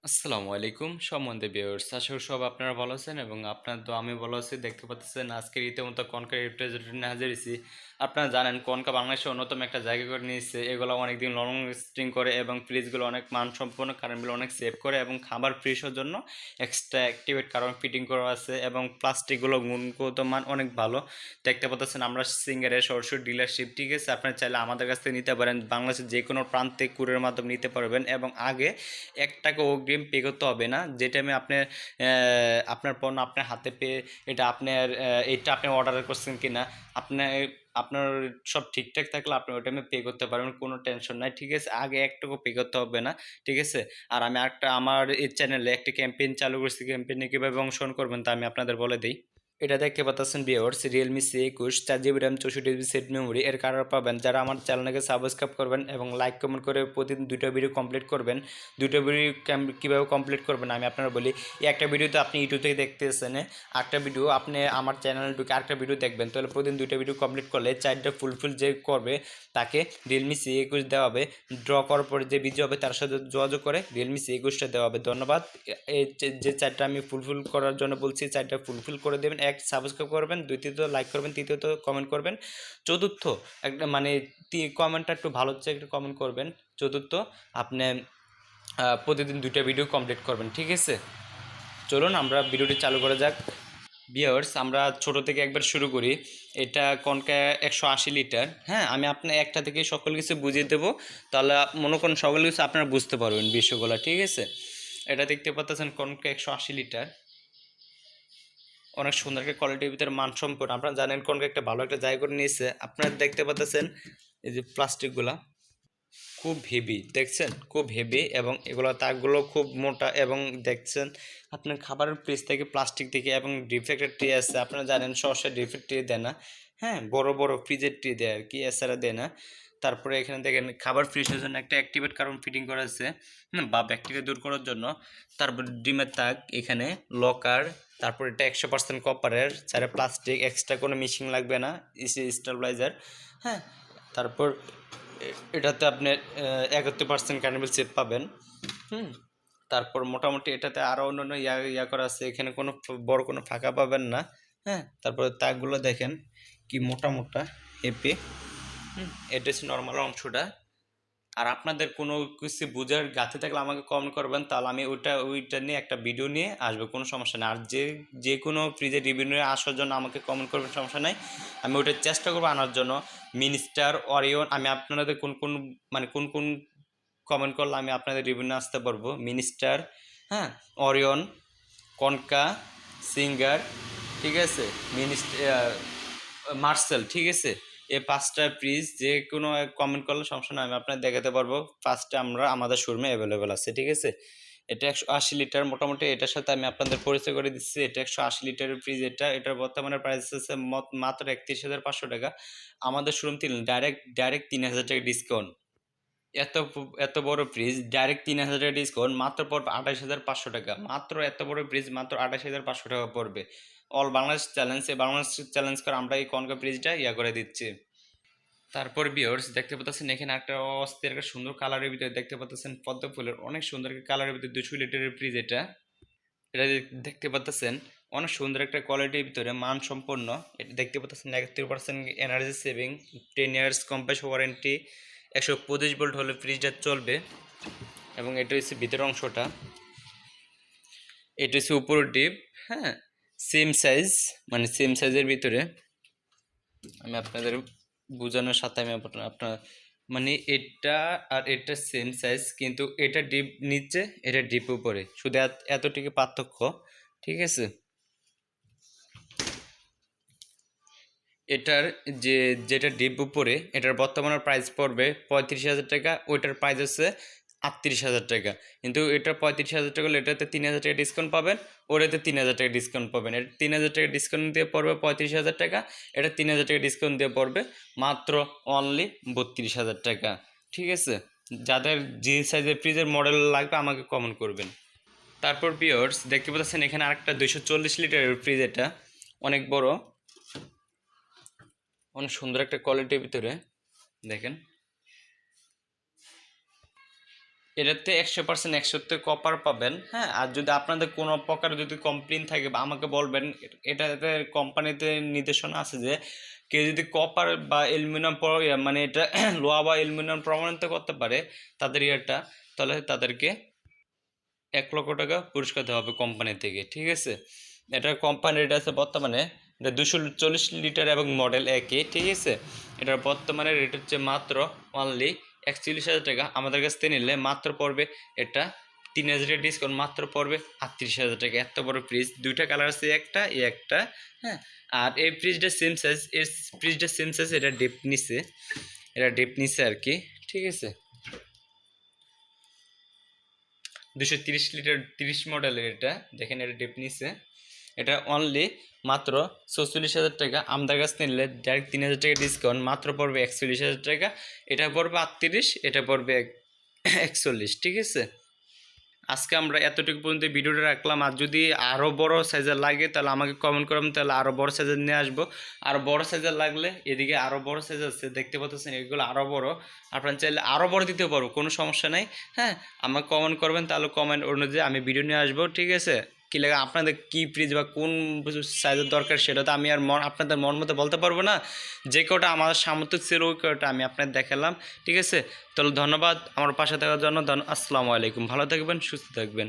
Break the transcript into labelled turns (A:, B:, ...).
A: আসসালামু আলাইকুম সম্বন্ধে ভিউয়ার্স, আশা করি সব আপনারা ভালো আছেন এবং আপনার তো আমি ভালো আছি। দেখতে পাচ্ছেন আজকের রীতিমতো কনকা রিপ্রেজেন্টেটিভ হাজির হয়েছি। আপনারা জানেন কনকা বাংলাদেশের অন্যতম একটা জায়গা করে নিয়েছে। এগুলো অনেকদিন লং লাস্টিং করে এবং ফ্রিজগুলো অনেক মানসম্পন্ন, কারেন্ট বিল অনেক সেভ করে এবং খাবার ফ্রিজের জন্য এক্সট্রা অ্যাক্টিভেট কারণ ফিটিং করা আছে এবং প্লাস্টিকগুলো গুণগত মান অনেক ভালো। দেখতে পাচ্ছেন আমরা সিঙ্গারের সরাসরি ডিলারশিপ, ঠিক আছে। আপনারা চাইলে আমাদের কাছ থেকে নিতে পারেন, বাংলাদেশের যে কোনো প্রান্তে কুরিয়ারের মাধ্যমে নিতে পারবেন এবং আগে ১ টাকা অগ্রিম পে করতে হবে না। যে টাইমে আপনি আপনার পণ্য আপনার হাতে পেয়ে এটা আপনার এটা আপনি অর্ডার করছেন কিনা, আপনার আপনার সব ঠিকঠাক থাকলে আপনি ওই টাইমে পে করতে পারবেন, কোনো টেনশন নাই, ঠিক আছে। আগে ১ টাকাও পে করতে হবে না, ঠিক আছে। আর আমি আমার এই চ্যানেলে একটা ক্যাম্পেইন চালু করছি। ক্যাম্পেইনে কীভাবে অংশগ্রহণ করবেন তা আমি আপনাদের বলে দিই। এটা দেখতে পাচ্ছেন viewers, Realme C21 4 GB RAM 64 GB set memory এর কালার পাবেন যারা আমার চ্যানেলকে সাবস্ক্রাইব করবেন এবং লাইক কমেন্ট করে প্রতিদিন 2টা ভিডিও কমপ্লিট করবেন। 2টা ভিডিও কীভাবে কমপ্লিট করবেন আমি আপনারা বলি। একটা ভিডিওতে আপনি ইউটিউব থেকে দেখতেছেন, আরেকটা ভিডিও আপনি আমার চ্যানেলে ঢুকে আরেকটা ভিডিও দেখবেন, তাহলে প্রতিদিন 2টা ভিডিও কমপ্লিট করলে 4টা ফুলফিল যে করবে তাকে রিয়েলমি C21 দেওয়া হবে। ড্র করার পরে যে বিজয়ী হবে তার সাথে যোগাযোগ করে রিয়েলমি C21টা দেওয়া হবে। ধন্যবাদ। এই যে 4টা আমি ফুলফিল করার জন্য বলছি, 4টা ফুলফিল করে দেবেন। 1 সাবস্ক্রাইব করবেন, দ্বিতীয়ত লাইক করবেন, তৃতীয়ত কমেন্ট করবেন, চতুর্থ একটা মানে কমেন্টটা একটু ভালো হচ্ছে একটু কমেন্ট করবেন, চতুর্থ আপনি প্রতিদিন 2টা ভিডিও কমপ্লিট করবেন, ঠিক আছে। চলুন আমরা ভিডিওটি চালু করা যাক। ভিউয়ার্স, আমরা ছোট থেকে একবার শুরু করি। এটা কনকা 180 লিটার। হ্যাঁ, আমি আপনার একটা থেকে সকল কিছু বুঝিয়ে দেবো, তাহলে মনে করুন সকল কিছু আপনারা বুঝতে পারবেন বিষয়গুলো, ঠিক আছে। এটা দেখতে পাচ্ছেন কনকা 180 লিটার, অনেক সুন্দর একটা কোয়ালিটির ভিতরে মানসম্পন্ন। আপনারা জানেন কনকা একটা ভালো একটা জায়গা করে নিয়েছে। আপনারা দেখতে পাচ্ছেন এই যে প্লাস্টিকগুলা খুব হেভি, দেখছেন খুব হেভি এবং এগুলো তাকগুলো খুব মোটা এবং দেখছেন আপনার খাবারের ফ্রিজ থেকে প্লাস্টিক থেকে এবং ডিফেক্টেড ট্রে আছে। আপনারা জানেন সহসা ডিফেক্ট ট্রে দেয় না, হ্যাঁ, বড় বড় ফ্রিজের ট্রে দেয় আর কি, এছাড়া দেয় না। তারপরে এখানে দেখেন খাবার ফ্রিজের জন্য একটা অ্যাক্টিভেট কারণ ফিটিং করা আছে, বা ব্যাকটেরিয়া দূর করার জন্য। তারপর ডিমের তাক, এখানে লকার, তারপর এটা 100% কপারের, ছাড়া প্লাস্টিক, এক্সট্রা কোনো মেশিন লাগবে না, ইসি স্টেবিলাইজার, হ্যাঁ। তারপর এটাতে আপনি 71% কারেন্ট বিল সেভ পাবেন। তারপর মোটামুটি এটাতে আরও অন্যান্য ইয়া করা আছে, এখানে কোনো বড় কোনো ফাঁকা পাবেন না, হ্যাঁ। তারপরে তাকগুলো দেখেন কি মোটা মোটা হেপি। এটা হচ্ছে নর্মাল অংশটা। আর আপনাদের কোনো কিছু বোঝার গাঁথে থাকলে আমাকে কমেন্ট করবেন, তাহলে আমি ওইটা নিয়ে একটা ভিডিও নিয়ে আসবো, কোনো সমস্যা নেই। আর যে কোনো ফ্রিজের রিভিউ নিয়ে আসার জন্য আমাকে কমেন্ট করবেন, সমস্যা নাই, আমি ওইটা চেষ্টা করবো আনার জন্য। মিনিস্টার, অরিয়ন, আমি আপনাদের কোন কোন কমেন্ট করলে আমি আপনাদের রিভিউ নিয়ে আসতে পারবো। মিনিস্টার, হ্যাঁ, অরিয়ন, কনকা, সিঙ্গার, ঠিক আছে, মার্সেল, ঠিক আছে। এই 5টা ফ্রিজ যে কোনো কমেন্ট করলে সমস্যা নয়, আমি আপনার দেখাতে পারবো। ফার্স্টে আমরা আমাদের শোরুমে অ্যাভেলেবেল আছে, ঠিক আছে। এটা 180 লিটার, মোটামুটি এটার সাথে আমি আপনাদের পরিচয় করে দিচ্ছি। এটা 180 লিটারের ফ্রিজ। এটার বর্তমানে প্রাইস আছে মাত্র 31,500 টাকা। আমাদের শোরুম থেকে ডাইরেক্ট 3,000 টাকা ডিসকাউন্ট। এত এত বড় ফ্রিজ ডাইরেক্ট 3,000 টাকা ডিসকাউন্ট, মাত্র পড়বে 28,500 টাকা। মাত্র এত বড় ফ্রিজ মাত্র 28,500 টাকা পড়বে। অল বাংলাদেশ চ্যালেঞ্জ, এই বাংলাদেশ চ্যালেঞ্জ করে আমরা এই কনকা ফ্রিজটা করে দিচ্ছি। তারপর ভিউয়ার্স দেখতে পাচ্ছেন এখানে একটা অস্থির একটা সুন্দর কালারের ভিতরে দেখতে পাচ্ছেন পদ্ম ফুলের অনেক সুন্দর একটা কালারের ভিতরে 200 লিটারের ফ্রিজ। এটা এটা দেখতে পাচ্ছেন অনেক সুন্দর একটা কোয়ালিটির ভিতরে মান সম্পন্ন। এটা দেখতে পাচ্ছেন 71% energy saving, 10 years compressor warranty, 125 volt হলে ফ্রিজটা চলবে। এবং এটা হচ্ছে ভিতরের অংশটা, এটা হচ্ছে উপরের ডিপ, হ্যাঁ, সেম সাইজ, মানে সেম সাইজের ভিতরে। আমি আপনাদের বোঝানোর সাথে আমি আপনার মানে এটা আর এটা সেম সাইজ, কিন্তু এটা ডিপ নিচে, এটা ডিপ উপরে, শুধু এতটুকু পার্থক্য, ঠিক আছে। এটার যেটা ডিপ উপরে এটার বর্তমানে প্রাইস পড়বে 35,000 টাকা, ওইটার প্রাইস হচ্ছে 38,000 টাকা। কিন্তু এটা 35,000 টাকা হলে এটাতে 3,000 টাকা ডিসকাউন্ট পাবেন, ওটাতে 3,000 টাকা ডিসকাউন্ট পাবেন। এটা 3,000 টাকা ডিসকাউন্ট দিয়ে পড়বে 35,000 টাকা, এটা 3,000 টাকা ডিসকাউন্ট দিয়ে পড়বে মাত্র অনলি 32,000 টাকা, ঠিক আছে। যাদের যে সাইজের ফ্রিজের মডেল লাগবে আমাকে কমেন্ট করবেন। তারপর ভিউয়ার্স দেখতে পাচ্ছেন এখানে আরেকটা 240 লিটারের ফ্রিজ। এটা অনেক বড়, অনেক সুন্দর একটা কোয়ালিটির ভিতরে, দেখেন এটাতে 100% 100তে কপার পাবেন। হ্যাঁ, আর যদি আপনাদের কোনো প্রকার যদি কমপ্লেন থাকে বা আমাকে বলবেন। এটাতে কোম্পানিতে নির্দেশনা আছে যে কেউ যদি কপার বা অ্যালুমিনিয়াম মানে এটা লোহা বা অ্যালুমিনিয়াম প্রমাণিত করতে পারে তাদের ইয়েটা, তাহলে তাদেরকে 1 লক্ষ টাকা পুরস্কার দেওয়া হবে কোম্পানি থেকে, ঠিক আছে। এটার কোম্পানি রেট আছে বর্তমানে, এটা 240 লিটার এবং মডেল একই, ঠিক আছে। এটার বর্তমানে রেট হচ্ছে মাত্র অনলি 41,000 টাকা। আমাদের কাছ থেকে নিলে মাত্র পড়বে এটা 3,000 ডিসকাউন্ট, মাত্র পড়বে 38,000 টাকা। এত বড় ফ্রিজ, দুইটা কালার আছে, একটা এই একটা। হ্যাঁ, আর এই ফ্রিজটা সেম সাইজ, এর ফ্রিজটা সেম সাইজ, এটা ডেপ নিছে আর কি, ঠিক আছে। 230 লিটার 30 মডেলের এটা, দেখেন এটা ডিপ নিচ্ছে। এটা অনলি মাত্র 44,000 টাকা। আমাদের কাছ থেকে নিলে ডাইরেক্ট 3,000 টাকা ডিসকাউন্ট, মাত্র পড়বে 41,000 টাকা। এটা পড়বে 38, এটা পড়বে 41, ঠিক আছে। আজকে আমরা এতটুকু পর্যন্ত ভিডিওটা রাখলাম। আর যদি আরও বড় সাইজের লাগে তাহলে আমাকে কমেন্ট করবেন, তাহলে আরও বড় সাইজের নিয়ে আসবো। আর বড় সাইজের লাগলে এদিকে আরও বড় সাইজ আছে, দেখতে পাচ্ছেন এগুলো আরও বড়। আপনারা চাইলে আরও বড় দিতে পারবো, কোনো সমস্যা নাই। হ্যাঁ, আমাকে কমেন্ট করবেন, তাহলে কমেন্ট অনুযায়ী আমি ভিডিও নিয়ে আসবো, ঠিক আছে। কী লাগে আপনাদের কী ফ্রিজ বা কোন সাইজের দরকার সেটা তো আমি আর আপনাদের মন মতো বলতে পারবো না। যে কটা আমার সামর্থ্য ছিল ওই কটা আমি আপনাদের দেখালাম, ঠিক আছে। তাহলে ধন্যবাদ আমার পাশে থাকার জন্য। আসসালামু আলাইকুম, ভালো থাকবেন, সুস্থ থাকবেন।